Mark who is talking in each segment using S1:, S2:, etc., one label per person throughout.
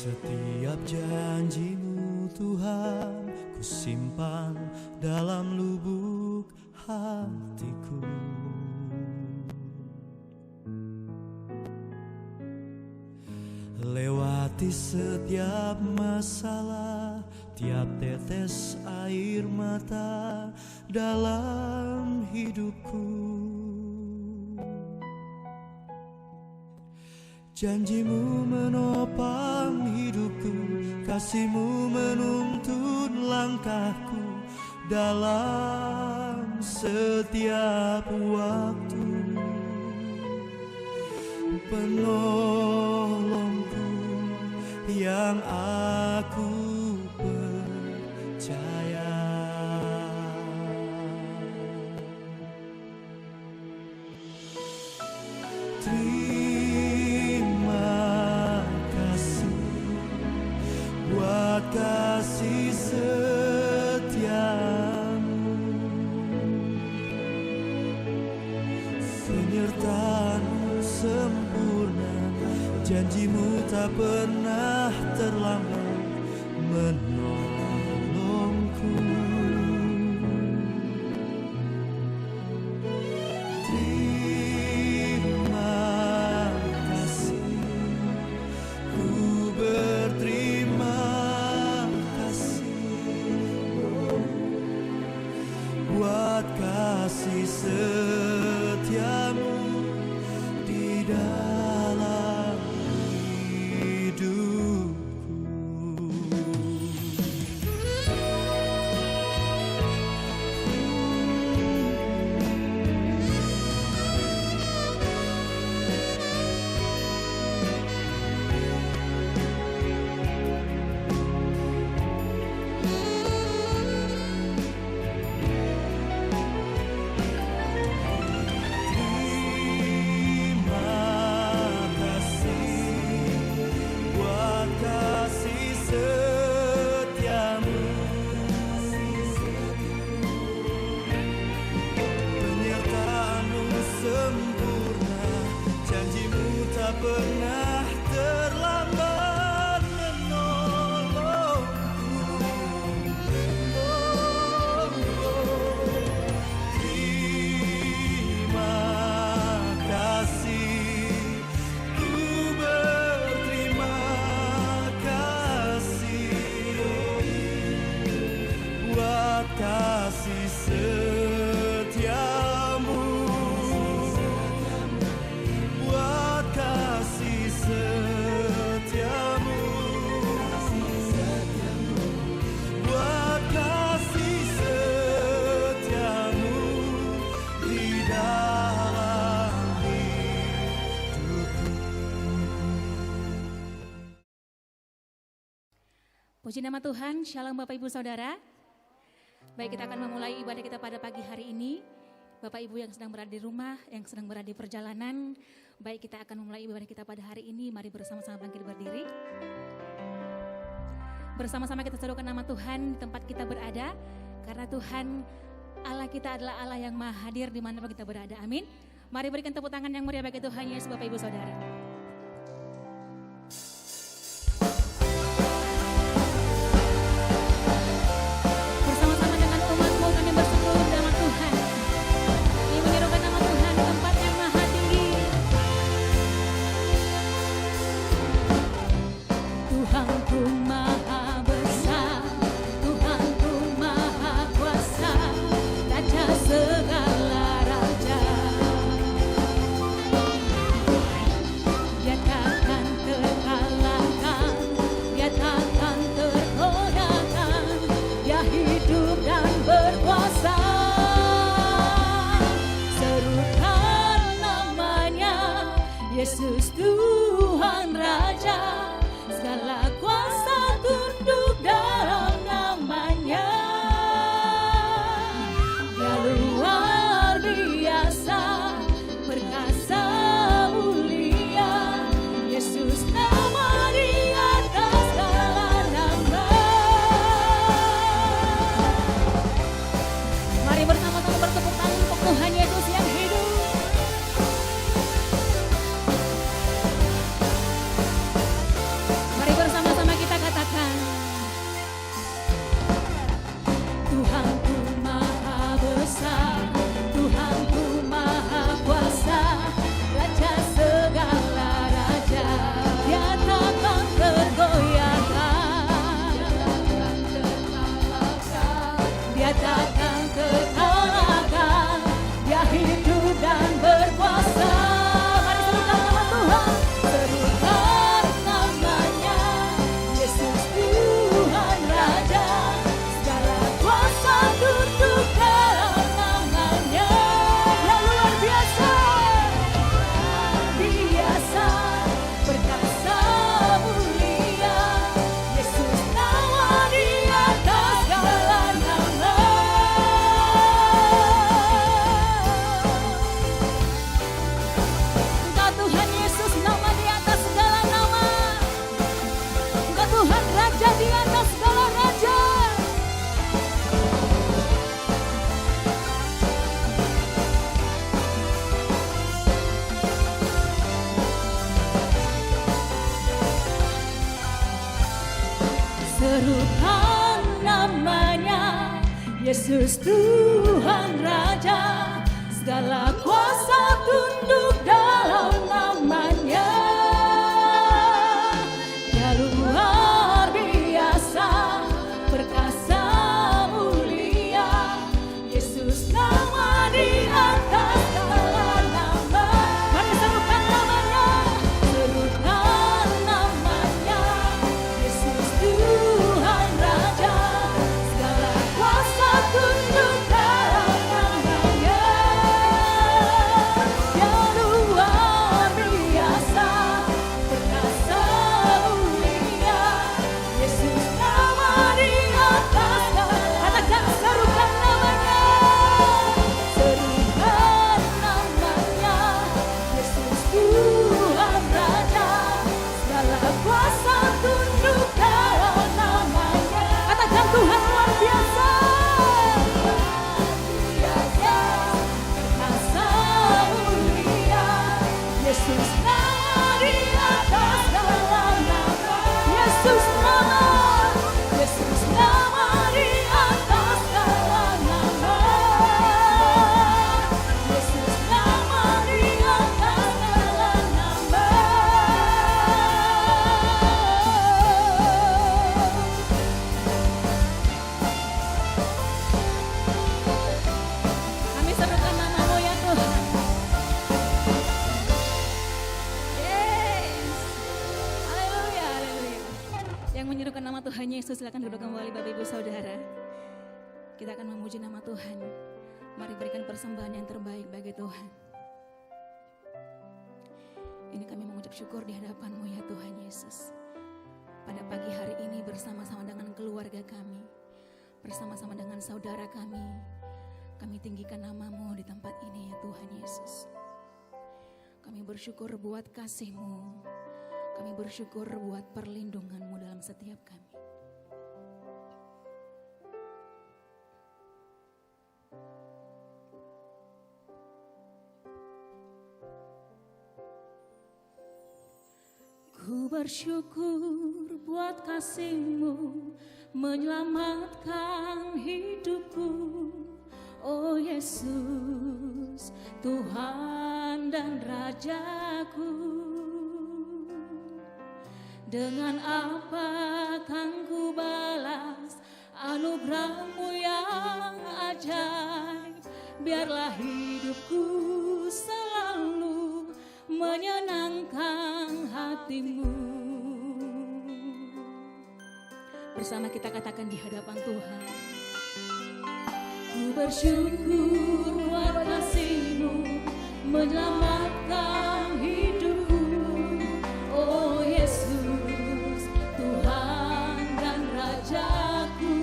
S1: Setiap janji-Mu Tuhan ku simpan dalam lubuk hatiku. Lewati setiap masalah, tiap tetes air mata dalam hidupku. Janji-Mu menopang hidupku, kasih-Mu menuntun langkahku dalam setiap waktu. Penolongku yang aku percaya. Terima kasih buat kasih setiamu, penyertaan-Mu sempurna, janji-Mu tak pernah terlambat menolongku. Terima kasih, ku berterima kasih buat kasih setiamu di dalam hidupku. Pernah terlambat menolongku. Terima kasih, ku berterima kasih buat kasih setiamu, kasih setiamu, buat kasih setiamu di dalam hidupku.
S2: Puji nama Tuhan, Shalom Bapak Ibu Saudara. Baik, kita akan memulai ibadah kita pada pagi hari ini. Bapak Ibu yang sedang berada di rumah, yang sedang berada di perjalanan, baik, kita akan memulai ibadah kita pada hari ini. Mari bersama-sama bangkit berdiri. Bersama-sama kita serukan nama Tuhan di tempat kita berada, karena Tuhan Allah kita adalah Allah yang maha hadir di mana kita berada. Amin. Mari berikan tepuk tangan yang meriah bagi Tuhan Yesus, Bapak Ibu Saudara. Bersama-sama dengan umat-Mu kami bersyukur nama Tuhan. Menyerukan nama Tuhan di tempat yang maha tinggi. Tuhanku maha besar, Tuhanku maha kuasa, raja segala raja. serukan namanya, Yesus Tuhan Raja, segala kuasa tunduk dalam namanya. Dia luar biasa, perkasa mulia, Yesus nama di atas segala nama. Mari serukan namanya, serukan namanya, Yesus Tuhan Raja, segala kuasa tunduk dalam namanya. Dia luar biasa, perkasa mulia, Yesus nama di atas segala. Katakan serukan namanya, serukan namanya, Yesus Tuhan Raja, segala kuasa tunduk dalam namanya. Katakan Tuhan luar biasa, perkasa mulia, Yesus nama di atas segala nama. Yesus nama, Yesus nama di atas segala nama. Yesus nama di atas segala nama. Kami serukan nama-Mu ya Tuhan. Yes. Haleluya, haleluya. Yang menyerukan nama Tuhan Yesus, silakan duduk kembali Bapak Ibu Saudara. Kita akan memuji nama Tuhan. Mari berikan persembahan yang terbaik bagi Tuhan. Ini kami mengucap syukur di hadapan-Mu ya Tuhan Yesus. Pada pagi hari ini bersama-sama dengan keluarga kami, bersama-sama dengan saudara kami tinggikan nama-Mu di tempat ini ya Tuhan Yesus. Kami bersyukur buat kasih-Mu, kami bersyukur buat perlindungan-Mu dalam setiap kami. Ku bersyukur buat kasih-Mu menyelamatkan hidupku, oh Yesus, Tuhan dan Rajaku. Dengan apa kan ku balas anugerah-Mu yang ajaib? Biarlah hidupku selalu menyenangkan hati-Mu. Bersama kita katakan di hadapan Tuhan. Ku bersyukur buat kasih-Mu menyelamatkan hidupku, oh Yesus, Tuhan dan Rajaku.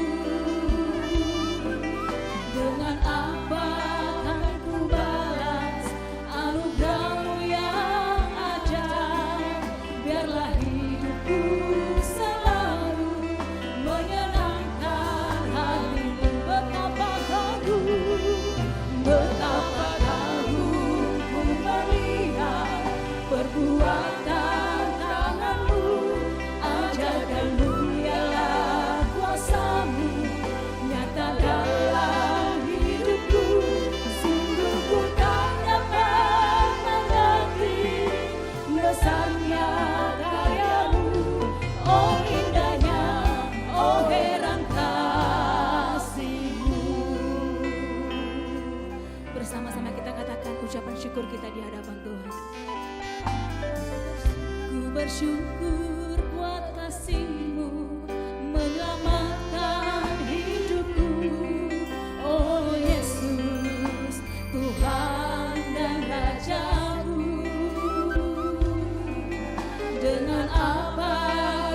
S2: Dengan apa kan ku balas anugerah-Mu yang ajaib? Biarlah hidupku selalu menyenangkan hati-Mu. Betapa kagum ku melihat perbuatan tangan-Mu, ajaib dan mulialah kuasa-Mu nyata dalam hidupku. Sungguh ku tak dapat mengerti besarnya karya-Mu, oh indahnya, oh heran kasih-Mu. Bersama-sama kita katakan ucapan syukur kita di hadapan Tuhan. Ku bersyukur buat kasih-Mu menyelamatkan hidupku, oh Yesus, Tuhan dan Rajaku. Dengan apa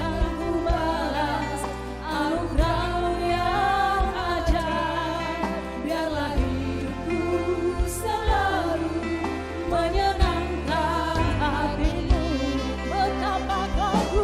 S2: kan ku balas anugerah-Mu yang ajaib? Biarlah hidupku selalu menyenangkan hati-Mu. Betapa kagum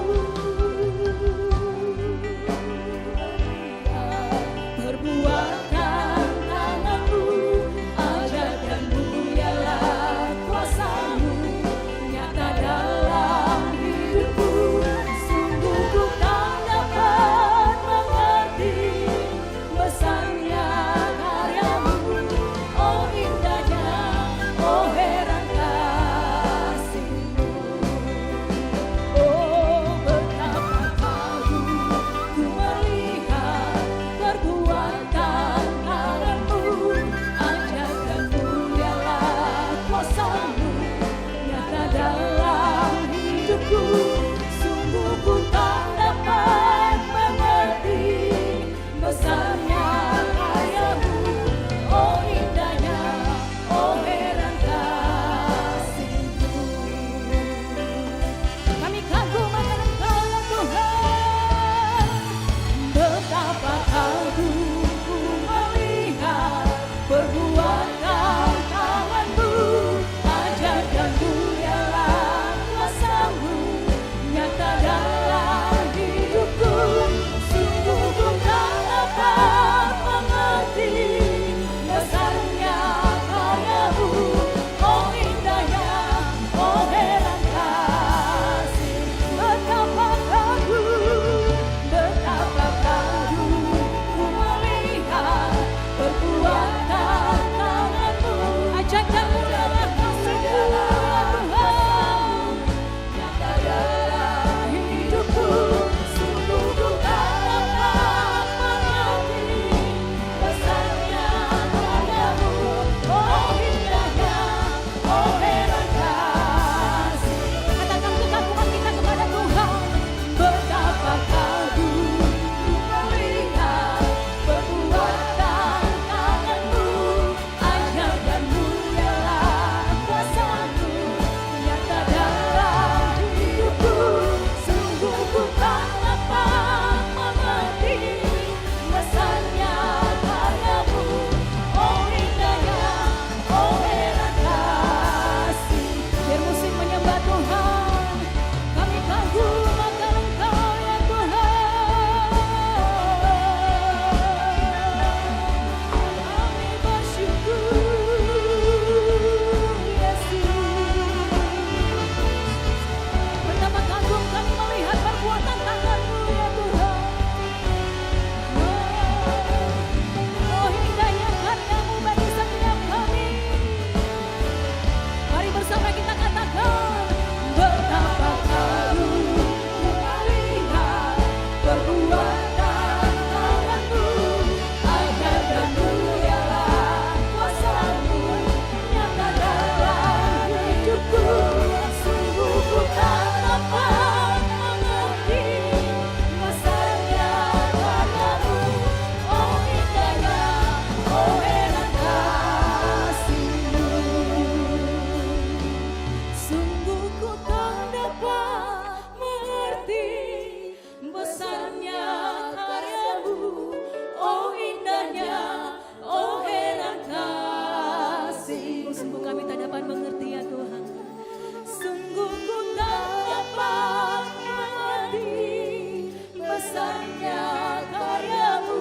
S2: besarnya karyamu,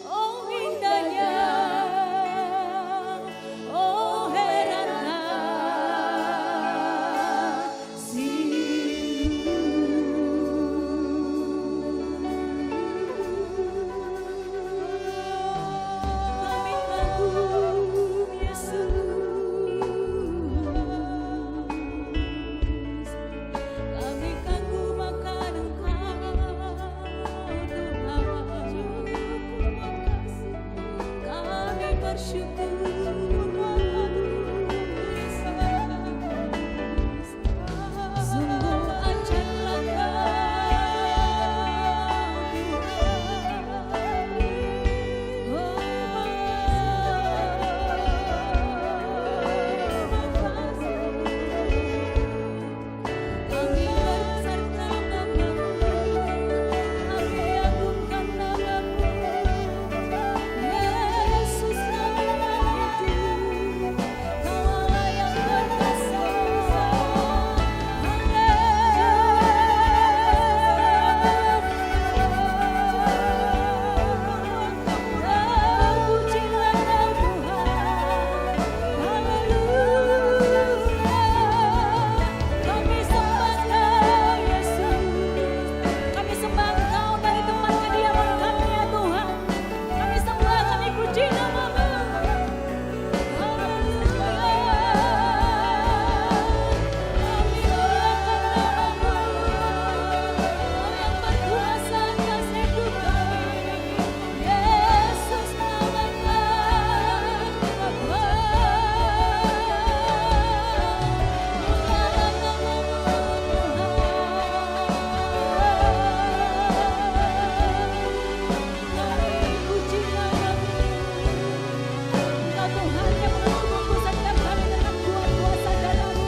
S2: oh indahnya, oh herannya kami kagum Yesus, kami kagum akan Engkau Tuhan, kami bersyukur Yesus, sungguh ajaiblah kami bersarkan namamu, kami agungkan namamu, Yesus kami memuji, Kaulah yang berkuasa. Terpujilah Kau Tuhan, haleluya. Kami sembah Kau Yesus, kami sembah Kau dari tempat kediaman kami ya Tuhan. Kami sembah, kami puji namamu, haleluya. Kami muliakan namamu, Kau yang berkuasa atas hidup kami, Yesus namamu. Kami puji namamu, Engkau Tuhan yang menguatkan setiap kami dengan kuat kuasa dalam-Mu.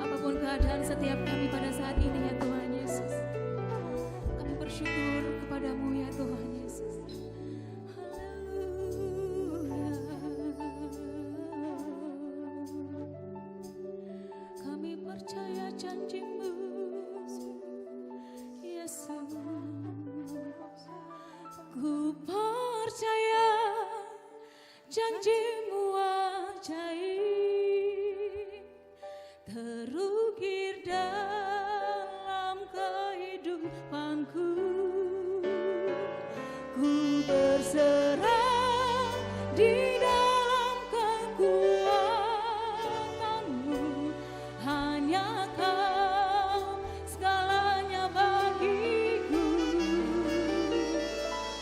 S2: Apapun keadaan setiap kami pada saat ini ya Tuhan Yesus, kami bersyukur kepadamu ya Tuhan Yesus. Haleluya. Kami percaya janji-Mu Yesus, ku percaya janji-Mu ajaib, terukir dalam kehidupanku. Ku berserah di dalam kekuatan-Mu, hanya Kau segalanya bagiku.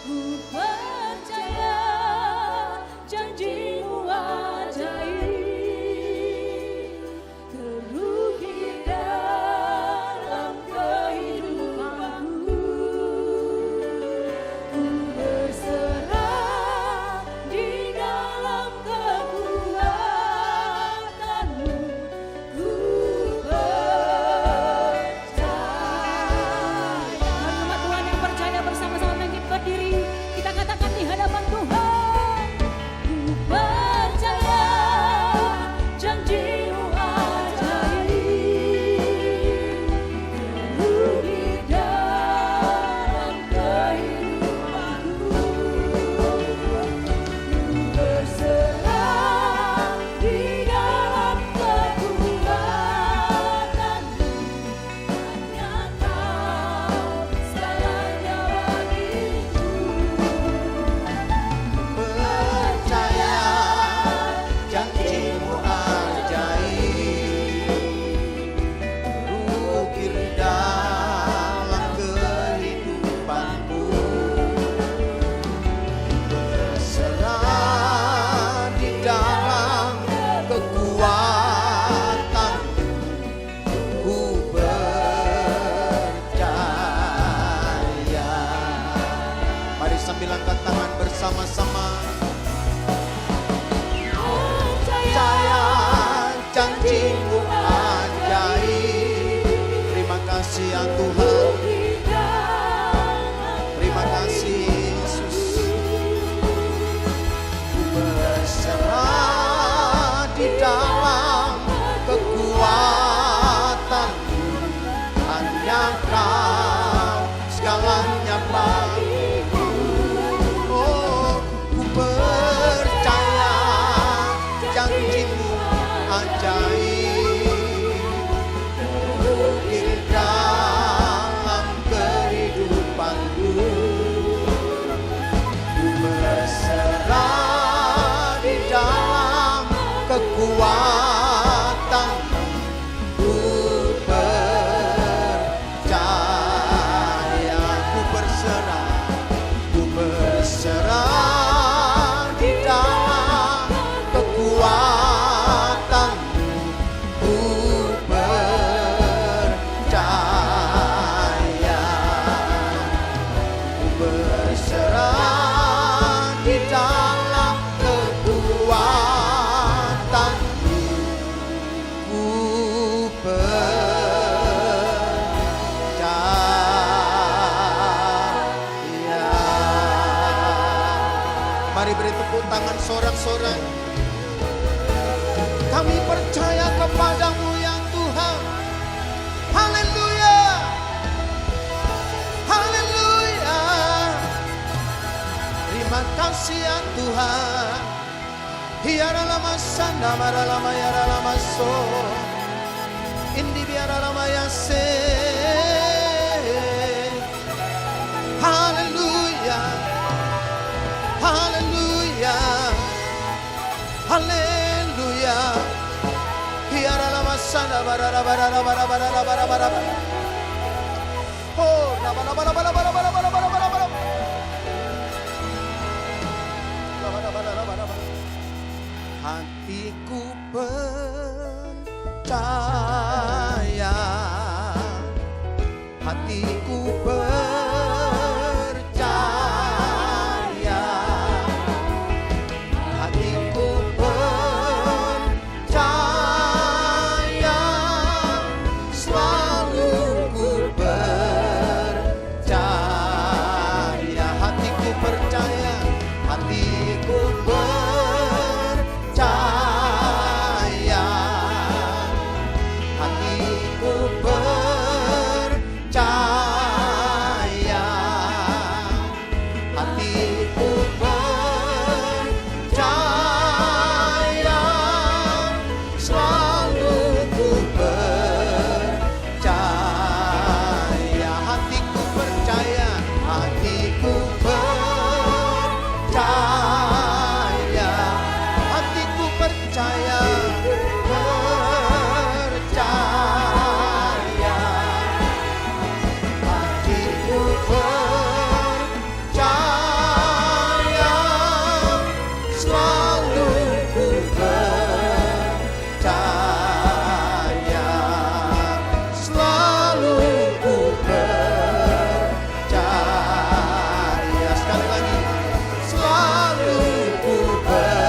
S2: Ku percaya janji-Mu ajaib, terukir dalam
S3: kasih ya Tuhan. Hiara lama sanda mara lama yara lama so. Indi biara lama ya se. Haleluya. Haleluya. Haleluya. Hiara lama sanda bara bara bara bara bara bara bara. Oh, bara bara bara bara bara bara bara bara bara. Hatiku percaya, hatiku percaya, hatiku percaya, selalu ku percaya, hatiku percaya, hatiku percaya, hatiku percaya, hatiku percaya, selalu ku percaya, hatiku percaya, hatiku percaya, hatiku percaya, percaya, hatiku percaya, selalu ku percaya, selalu ku percaya, sekali lagi, selalu ku percaya.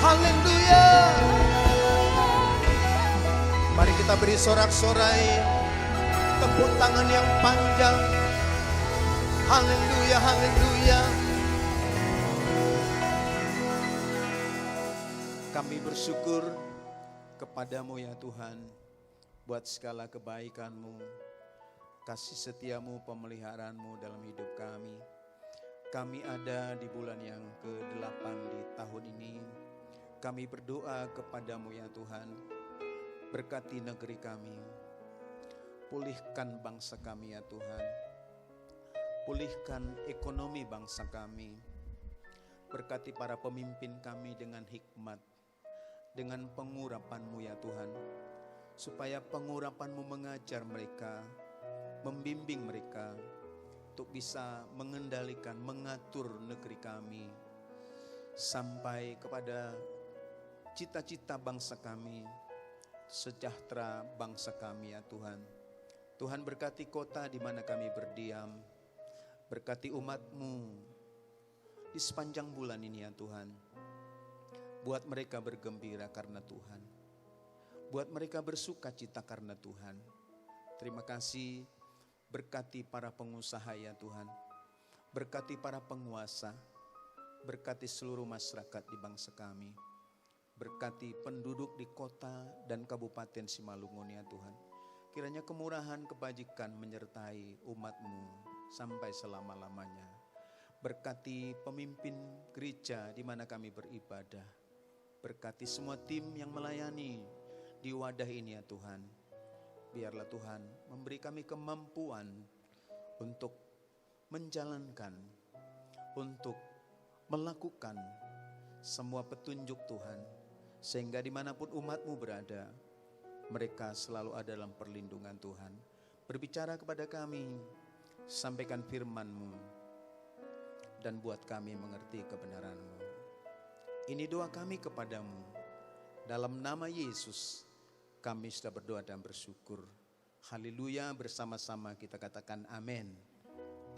S3: Haleluya. Mari kita beri sorak-sorai tepuk tangan yang panjang. Haleluya, haleluya. Kami bersyukur kepadamu ya Tuhan, buat segala kebaikan-Mu, kasih setiamu, pemeliharaanmu dalam hidup kami. Kami ada di bulan yang ke-8 di tahun ini. Kami berdoa kepadamu ya Tuhan, berkati negeri kami, pulihkan bangsa kami ya Tuhan, pulihkan ekonomi bangsa kami, berkati para pemimpin kami dengan hikmat, dengan pengurapan-Mu ya Tuhan, supaya pengurapan-Mu mengajar mereka, membimbing mereka untuk bisa mengendalikan, mengatur negeri kami sampai kepada cita-cita bangsa kami, sejahtera bangsa kami ya Tuhan. Tuhan berkati kota di mana kami berdiam, berkati umat-Mu di sepanjang bulan ini ya Tuhan. Buat mereka bergembira karena Tuhan, buat mereka bersuka cita karena Tuhan. Terima kasih, berkati para pengusaha ya Tuhan, berkati para penguasa, berkati seluruh masyarakat di bangsa kami, berkati penduduk di kota dan kabupaten Simalungun ya Tuhan. Kiranya kemurahan kebajikan menyertai umat-Mu sampai selama-lamanya. Berkati pemimpin gereja di mana kami beribadah, berkati semua tim yang melayani di wadah ini ya Tuhan. Biarlah Tuhan memberi kami kemampuan untuk menjalankan, untuk melakukan semua petunjuk Tuhan, sehingga dimanapun umat-Mu berada, mereka selalu ada dalam perlindungan Tuhan. Berbicara kepada kami, sampaikan firman-Mu, dan buat kami mengerti kebenaran-Mu. Ini doa kami kepadamu, dalam nama Yesus kami sudah berdoa dan bersyukur. Haleluya, bersama-sama kita katakan amin.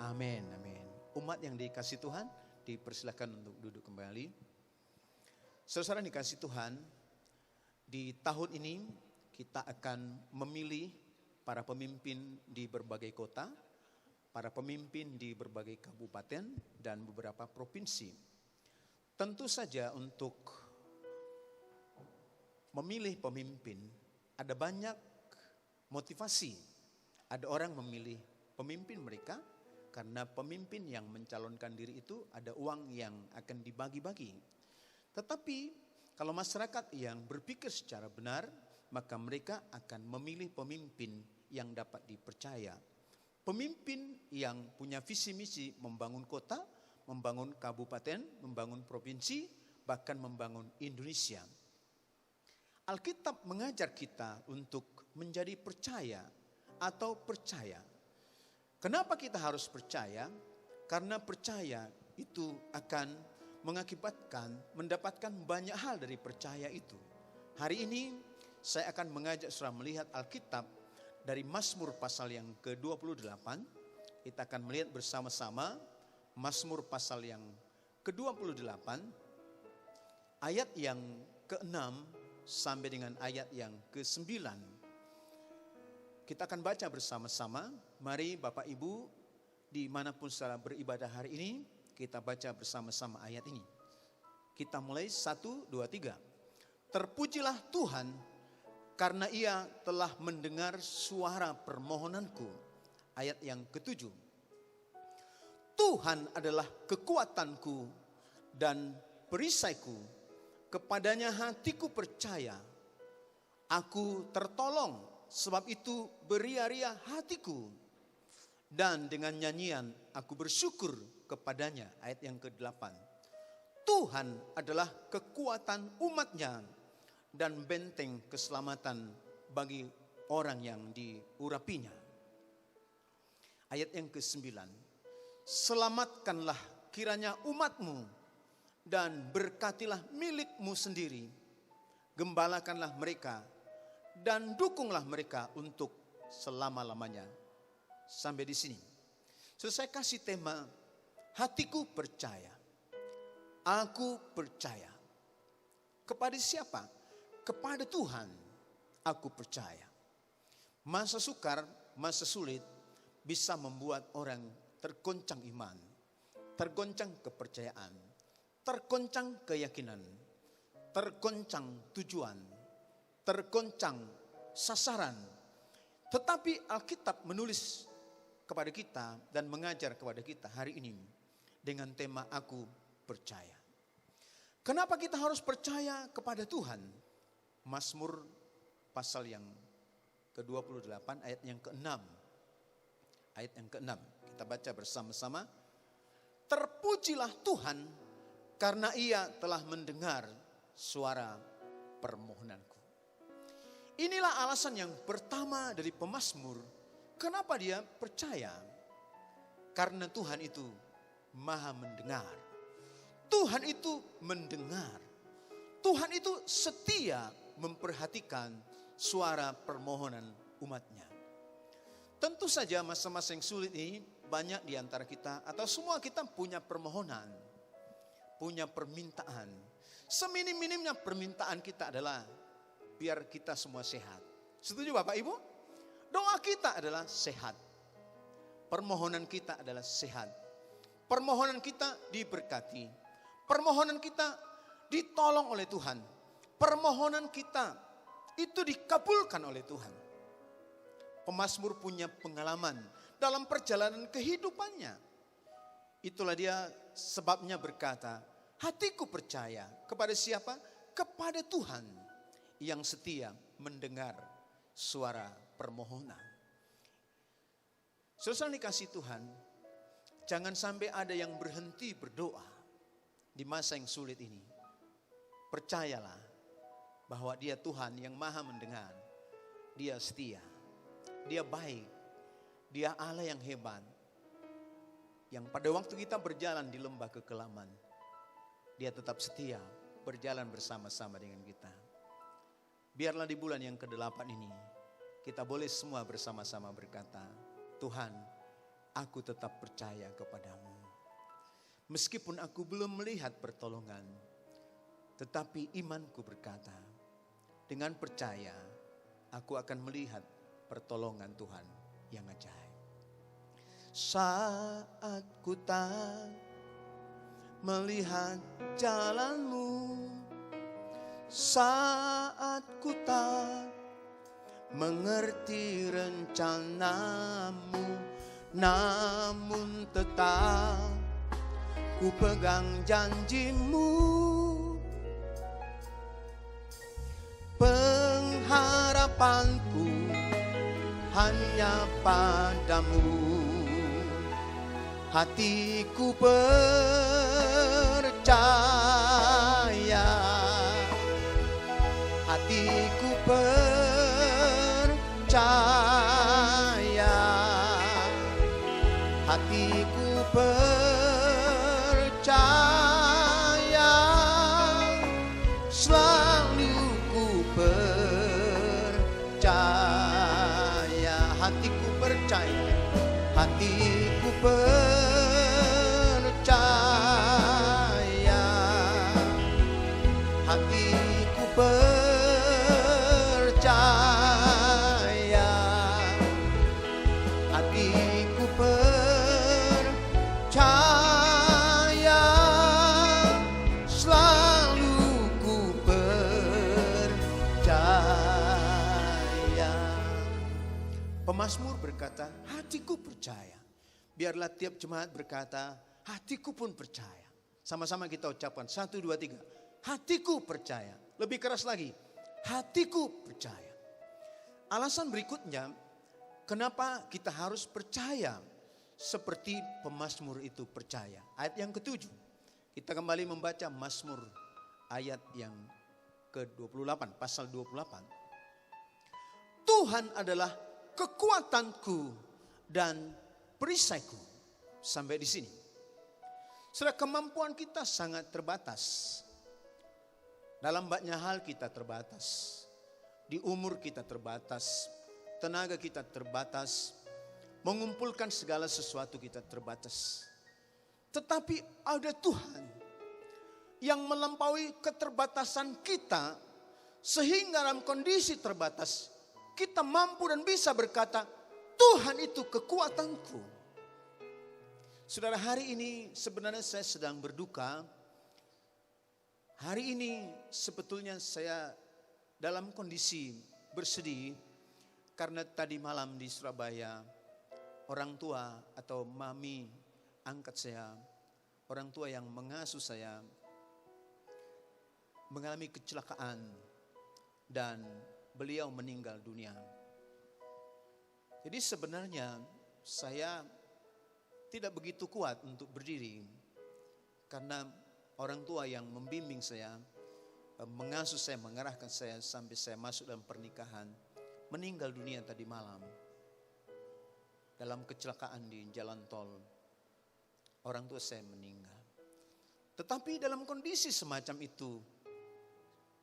S3: Amin, amin. Umat yang dikasih Tuhan, dipersilakan untuk duduk kembali. Saudara dikasih Tuhan, di tahun ini kita akan memilih para pemimpin di berbagai kota, para pemimpin di berbagai kabupaten dan beberapa provinsi. Tentu saja untuk memilih pemimpin, ada banyak motivasi. Ada orang memilih pemimpin mereka karena pemimpin yang mencalonkan diri itu ada uang yang akan dibagi-bagi. Tetapi kalau masyarakat yang berpikir secara benar, maka mereka akan memilih pemimpin yang dapat dipercaya. Pemimpin yang punya visi misi membangun kota, membangun kabupaten, membangun provinsi, bahkan membangun Indonesia. Alkitab mengajar kita untuk menjadi percaya atau percaya. Kenapa kita harus percaya? Karena percaya itu akan mengakibatkan mendapatkan banyak hal dari percaya itu. Hari ini saya akan mengajak saudara melihat Alkitab dari Mazmur pasal yang ke-28. Kita akan melihat bersama-sama Mazmur pasal yang ke-28 ayat yang ke-6 sampai dengan ayat yang ke-9. Kita akan baca bersama-sama. Mari Bapak Ibu dimanapun saudara beribadah hari ini, kita baca bersama-sama ayat ini. Kita mulai 1, 2, 3. Terpujilah Tuhan karena Ia telah mendengar suara permohonanku. Ayat yang ke-7. Tuhan adalah kekuatanku dan perisaiku, kepadanya hatiku percaya. Aku tertolong, sebab itu beria-ria hatiku. Dan dengan nyanyian aku bersyukur kepadanya. Ayat yang ke-8. Tuhan adalah kekuatan umatnya dan benteng keselamatan bagi orang yang diurapinya. Ayat yang ke-9. Selamatkanlah kiranya umatmu dan berkatilah milikmu sendiri. Gembalakanlah mereka dan dukunglah mereka untuk selama-lamanya. Sampai di sini. Selesai kasih tema hatiku percaya. Aku percaya. Kepada siapa? Kepada Tuhan aku percaya. Masa sukar, masa sulit bisa membuat orang tergoncang iman, tergoncang kepercayaan, tergoncang keyakinan, tergoncang tujuan, tergoncang sasaran. Tetapi Alkitab menulis kepada kita dan mengajar kepada kita hari ini dengan tema aku percaya. Kenapa kita harus percaya kepada Tuhan? Mazmur pasal yang ke-28 ayat yang ke-6. Ayat yang ke-6 kita baca bersama-sama. Terpujilah Tuhan karena Ia telah mendengar suara permohonanku. Inilah alasan yang pertama dari pemazmur. Kenapa dia percaya? Karena Tuhan itu maha mendengar. Tuhan itu mendengar. Tuhan itu setia memperhatikan suara permohonan umatnya. Tentu saja masa-masa yang sulit ini banyak di antara kita atau semua kita punya permohonan, punya permintaan. Seminim-minimnya permintaan kita adalah biar kita semua sehat. Setuju Bapak Ibu? Doa kita adalah sehat. Permohonan kita adalah sehat. Permohonan kita diberkati. Permohonan kita ditolong oleh Tuhan. Permohonan kita itu dikabulkan oleh Tuhan. Pemazmur punya pengalaman dalam perjalanan kehidupannya. Itulah dia sebabnya berkata, hatiku percaya. Kepada siapa? Kepada Tuhan yang setia mendengar suara permohonan. Saudara dikasih Tuhan, jangan sampai ada yang berhenti berdoa di masa yang sulit ini. Percayalah bahwa Dia Tuhan yang maha mendengar. Dia setia, Dia baik, Dia Allah yang hebat. Yang pada waktu kita berjalan di lembah kekelaman, Dia tetap setia berjalan bersama-sama dengan kita. Biarlah di bulan yang ke-8 ini kita boleh semua bersama-sama berkata, Tuhan, aku tetap percaya kepadamu. Meskipun aku belum melihat pertolongan, tetapi imanku berkata, dengan percaya aku akan melihat pertolongan Tuhan yang ajaib. Saat ku tak melihat jalanmu, saat ku tak mengerti rencanamu, namun tetap ku pegang janjimu. Pengharapanku hanya padamu, hatiku percaya, hatiku percaya, hatiku percaya, selalu ku percaya, hatiku percaya, hatiku percaya, hatiku percaya, hatiku percaya, selalu ku percaya. Pemazmur berkata, hatiku percaya. Biarlah tiap jemaat berkata, hatiku pun percaya. Sama-sama kita ucapkan, 1, 2, 3. Hatiku percaya. Lebih keras lagi, hatiku percaya. Alasan berikutnya, kenapa kita harus percaya seperti pemazmur itu percaya. Ayat yang ke-7, kita kembali membaca Mazmur ayat yang ke-28, pasal 28. Tuhan adalah kekuatanku dan perisaiku. Sampai di sini. Saudara, kemampuan kita sangat terbatas. Dalam banyak hal kita terbatas. Di umur kita terbatas. Tenaga kita terbatas. Mengumpulkan segala sesuatu kita terbatas. Tetapi ada Tuhan yang melampaui keterbatasan kita. Sehingga dalam kondisi terbatas kita mampu dan bisa berkata, Tuhan itu kekuatanku. Saudara, hari ini sebenarnya saya sedang berduka. Hari ini sebetulnya saya dalam kondisi bersedih. Karena tadi malam di Surabaya, orang tua atau mami angkat saya, orang tua yang mengasuh saya, mengalami kecelakaan dan beliau meninggal dunia. Jadi sebenarnya saya tidak begitu kuat untuk berdiri karena orang tua yang membimbing saya, mengasuh saya, mengarahkan saya sampai saya masuk dalam pernikahan, meninggal dunia tadi malam dalam kecelakaan di jalan tol. Orang tua saya meninggal. Tetapi dalam kondisi semacam itu,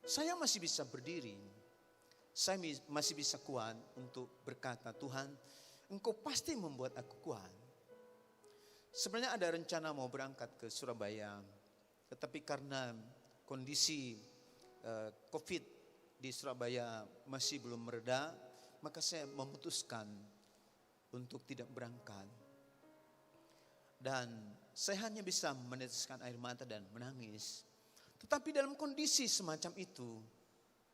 S3: saya masih bisa berdiri. Saya masih bisa kuat untuk berkata, Tuhan, Engkau pasti membuat aku kuat. Sebenarnya ada rencana mau berangkat ke Surabaya, tetapi karena kondisi COVID di Surabaya masih belum mereda, maka saya memutuskan untuk tidak berangkat. Dan saya hanya bisa meneteskan air mata dan menangis. Tetapi dalam kondisi semacam itu,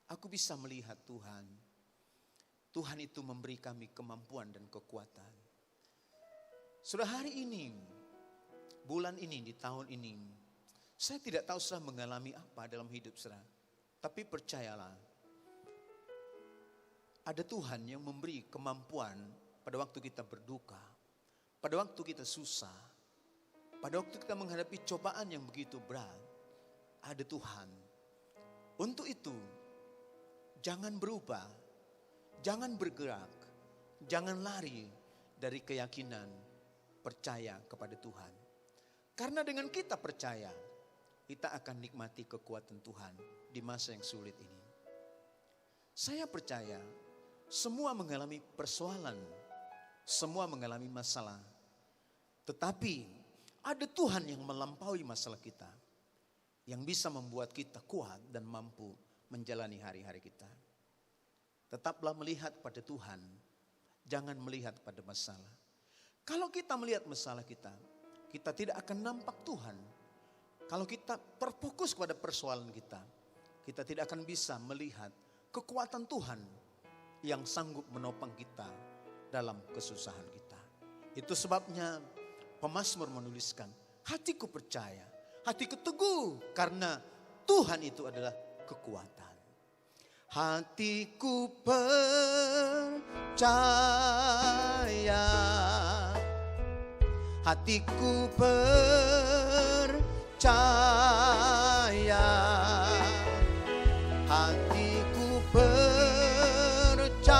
S3: aku bisa melihat Tuhan. Tuhan itu memberi kami kemampuan dan kekuatan. Sudah hari ini, bulan ini, di tahun ini, saya tidak tahu sudah mengalami apa dalam hidup saya. Tapi percayalah, ada Tuhan yang memberi kemampuan pada waktu kita berduka, pada waktu kita susah, pada waktu kita menghadapi cobaan yang begitu berat. Ada Tuhan. Untuk itu, jangan berubah, jangan bergerak, jangan lari dari keyakinan percaya kepada Tuhan. Karena dengan kita percaya, kita akan nikmati kekuatan Tuhan di masa yang sulit ini. Saya percaya semua mengalami persoalan, semua mengalami masalah. Tetapi ada Tuhan yang melampaui masalah kita, yang bisa membuat kita kuat dan mampu menjalani hari-hari kita. Tetaplah melihat pada Tuhan, jangan melihat pada masalah. Kalau kita melihat masalah kita, kita tidak akan nampak Tuhan. Kalau kita terfokus pada persoalan kita, kita tidak akan bisa melihat kekuatan Tuhan yang sanggup menopang kita dalam kesusahan kita. Itu sebabnya pemazmur menuliskan, hatiku percaya, hatiku teguh karena Tuhan itu adalah kekuatan. Hatiku percaya, hatiku percaya, hatiku percaya,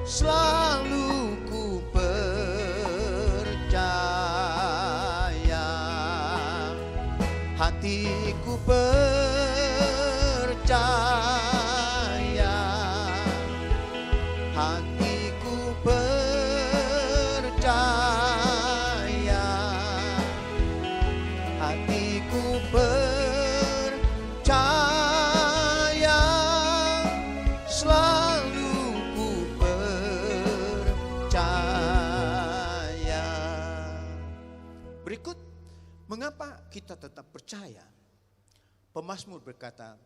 S3: selalu ku percaya, hatiku percaya, hatiku percaya, hatiku percaya, selalu ku percaya. Berikut, mengapa kita tetap percaya? Pemazmur berkata,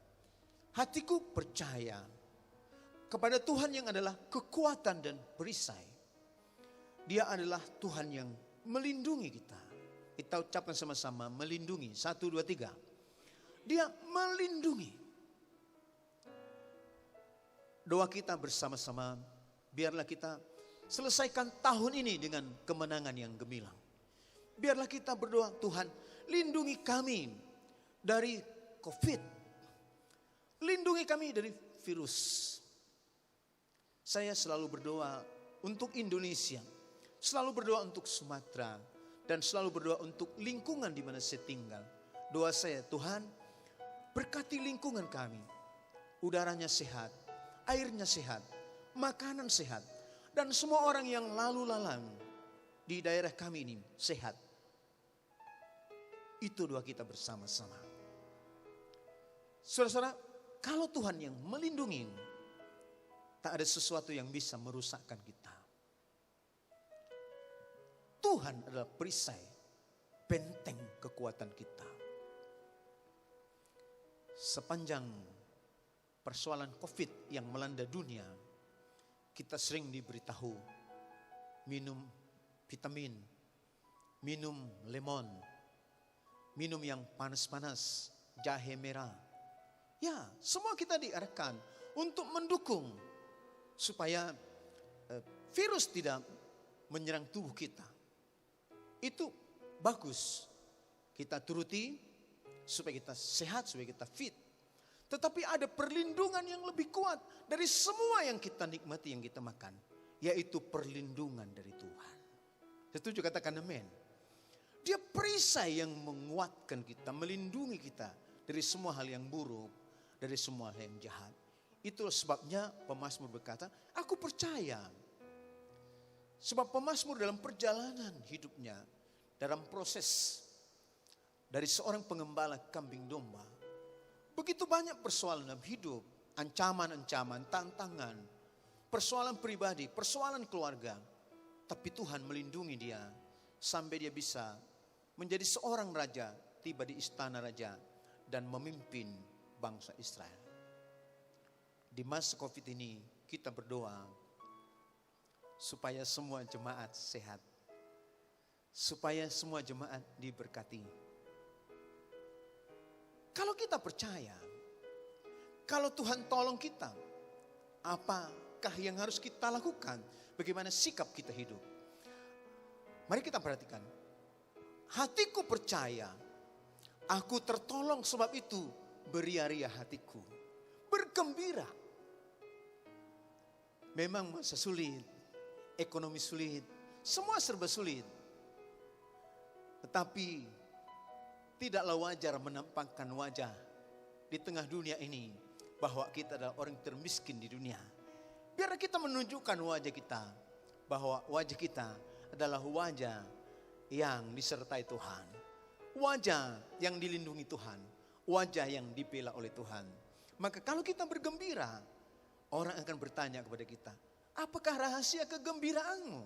S3: hatiku percaya kepada Tuhan yang adalah kekuatan dan perisai. Dia adalah Tuhan yang melindungi kita. Kita ucapkan sama-sama, melindungi. 1, 2, 3. Dia melindungi. Doa kita bersama-sama, biarlah kita selesaikan tahun ini dengan kemenangan yang gemilang. Biarlah kita berdoa, Tuhan lindungi kami dari COVID. Lindungi kami dari virus. Saya selalu berdoa untuk Indonesia. Selalu berdoa untuk Sumatera. Dan selalu berdoa untuk lingkungan di mana saya tinggal. Doa saya, Tuhan berkati lingkungan kami. Udaranya sehat, airnya sehat, makanan sehat. Dan semua orang yang lalu lalang di daerah kami ini sehat. Itu doa kita bersama-sama. Saudara-saudara, kalau Tuhan yang melindungi, tak ada sesuatu yang bisa merusakkan kita. Tuhan adalah perisai, benteng kekuatan kita. Sepanjang persoalan COVID yang melanda dunia, kita sering diberitahu minum vitamin, minum lemon, minum yang panas-panas, jahe merah. Ya, semua kita diarahkan untuk mendukung supaya virus tidak menyerang tubuh kita. Itu bagus. Kita turuti supaya kita sehat, supaya kita fit. Tetapi ada perlindungan yang lebih kuat dari semua yang kita nikmati, yang kita makan. Yaitu perlindungan dari Tuhan. Setuju, katakan amin. Dia perisai yang menguatkan kita, melindungi kita dari semua hal yang buruk, dari semua hal yang jahat. Itulah sebabnya pemazmur berkata, aku percaya. Sebab pemazmur dalam perjalanan hidupnya, dalam proses dari seorang pengembala kambing domba, begitu banyak persoalan dalam hidup, ancaman-ancaman, tantangan, persoalan pribadi, persoalan keluarga. Tapi Tuhan melindungi dia sampai dia bisa menjadi seorang raja, tiba di istana raja dan memimpin bangsa Israel. Di masa COVID ini kita berdoa supaya semua jemaat sehat, supaya semua jemaat diberkati. Kalau kita percaya, kalau Tuhan tolong kita, apakah yang harus kita lakukan? Bagaimana sikap kita hidup? Mari kita perhatikan. Hatiku percaya, aku tertolong, sebab itu beria-ria hatiku, bergembira. Memang masa sulit, ekonomi sulit, semua serba sulit. Tetapi tidaklah wajar menampakkan wajah di tengah dunia ini bahwa kita adalah orang termiskin di dunia. Biar kita menunjukkan wajah kita, bahwa wajah kita adalah wajah yang disertai Tuhan. Wajah yang dilindungi Tuhan, wajah yang dibela oleh Tuhan. Maka kalau kita bergembira, orang akan bertanya kepada kita, apakah rahasia kegembiraanmu?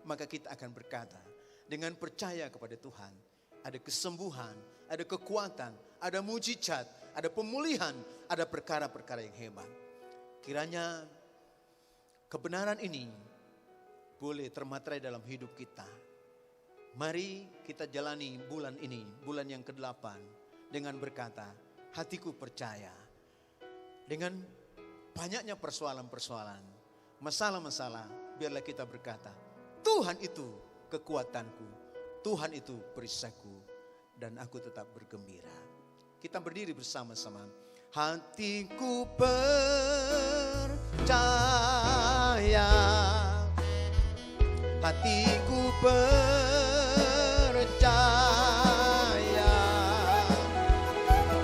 S3: Maka kita akan berkata, dengan percaya kepada Tuhan, ada kesembuhan, ada kekuatan, ada mujizat, ada pemulihan, ada perkara-perkara yang hebat. Kiranya kebenaran ini boleh termaterai dalam hidup kita. Mari kita jalani bulan ini, bulan yang ke-8 dengan berkata, hatiku percaya. Dengan banyaknya persoalan-persoalan, masalah-masalah, biarlah kita berkata, Tuhan itu kekuatanku, Tuhan itu perisaiku, dan aku tetap bergembira. Kita berdiri bersama-sama. Hatiku percaya, hatiku percaya,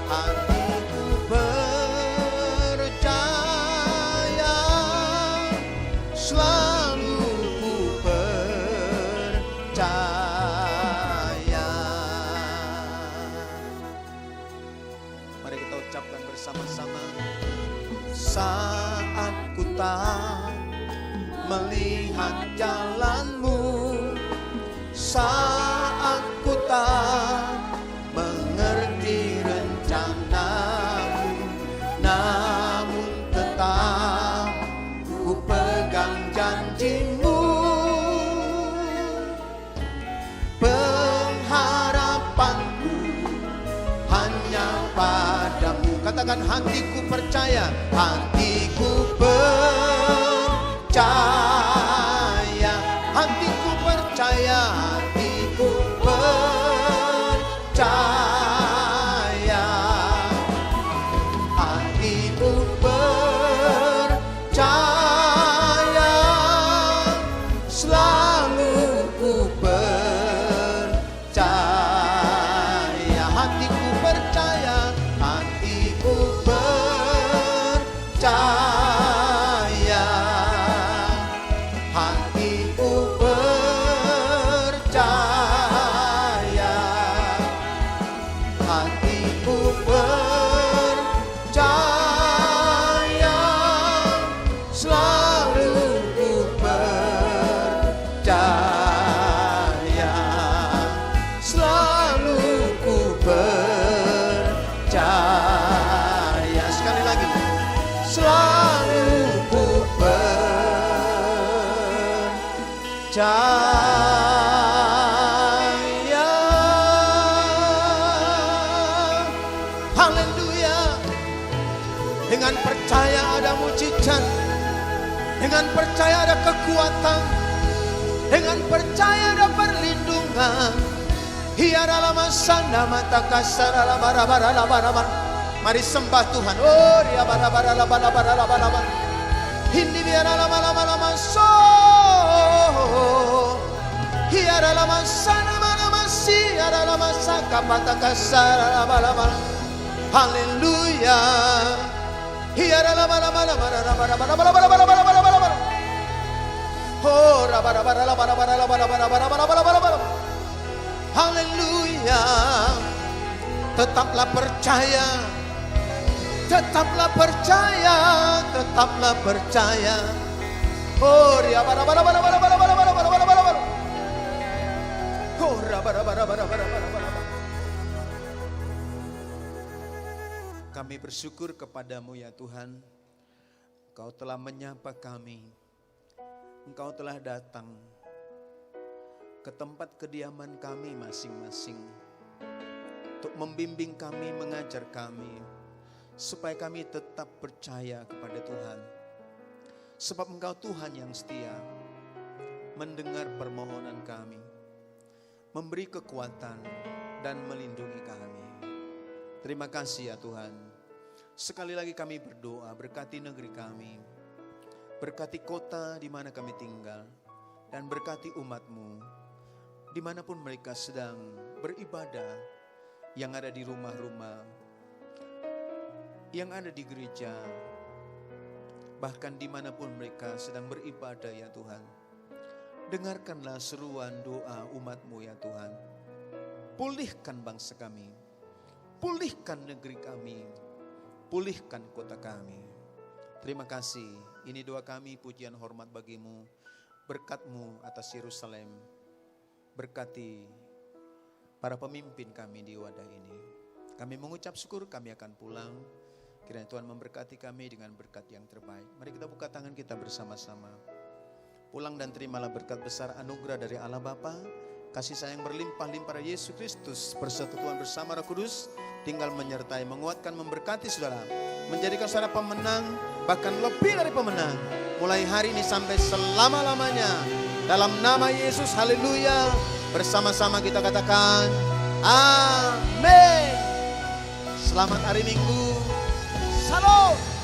S3: hatiku percaya, selalu ku percaya. Mari kita ucapkan bersama-sama. Saat ku tak melihat jalanmu, saat ku tak mengerti rencanamu, namun tetap ku pegang janjimu. Pengharapanku hanya padamu. Katakan, hatiku percaya, hatiku percaya, hatiku percaya, hatiku percaya, hatiku percaya, selalu ku percaya, hatiku percaya, hatiku percaya, hatiku percaya, hatiku percaya, selalu ku percaya, selalu ku percaya. Sekali lagi, selalu ku percaya. Haleluya. Dengan percaya ada mujizat, dengan percaya ada kekuatan, dengan percaya ada perlindungan. Hiara lama sana mata kasar ala bara bara ala bara bara. Mari sembah Tuhan. Oh, ria bara bara ala bara bara ala bara bara. Hindi biara lama lama lama so. Hiara lama sana mana masih ada lama saka mata kasar ala bara bara. Haleluya. Hiara lama lama lama bara bara bara bara bara bara bara bara bara bara. Oh, bara bara bara bara bara bara bara bara bara bara bara bara. Haleluya. Tetaplah percaya, tetaplah percaya, tetaplah percaya. Oh, ria bara bara bara bara bara bara bara bara bara bara bara. Oh, ra bara bara bara bara bara bara. Kami bersyukur kepadamu ya Tuhan. Engkau telah menyapa kami. Engkau telah datang ke tempat kediaman kami masing-masing untuk membimbing kami, mengajar kami, supaya kami tetap percaya kepada Tuhan. Sebab Engkau Tuhan yang setia, mendengar permohonan kami, memberi kekuatan dan melindungi kami. Terima kasih ya Tuhan. Sekali lagi kami berdoa, berkati negeri kami, berkati kota di mana kami tinggal, dan berkati umat-Mu dimanapun mereka sedang beribadah, yang ada di rumah-rumah, yang ada di gereja, bahkan dimanapun mereka sedang beribadah ya Tuhan. Dengarkanlah seruan doa umat-Mu ya Tuhan. Pulihkan bangsa kami, pulihkan negeri kami, pulihkan kota kami. Terima kasih, ini doa kami, pujian hormat bagimu, berkat-Mu atas Yerusalem. Berkati para pemimpin kami di wadah ini. Kami mengucap syukur, kami akan pulang. Kiranya Tuhan memberkati kami dengan berkat yang terbaik. Mari kita buka tangan kita bersama-sama. Pulang dan terimalah berkat besar anugerah dari Allah Bapa, kasih sayang berlimpah-limpah dari Yesus Kristus, persekutuan bersama Roh Kudus, tinggal menyertai, menguatkan, memberkati saudara, menjadikan saudara pemenang, bahkan lebih dari pemenang, mulai hari ini sampai selama-lamanya. Dalam nama Yesus, haleluya. Bersama-sama kita katakan, amin. Selamat hari Minggu. Salam.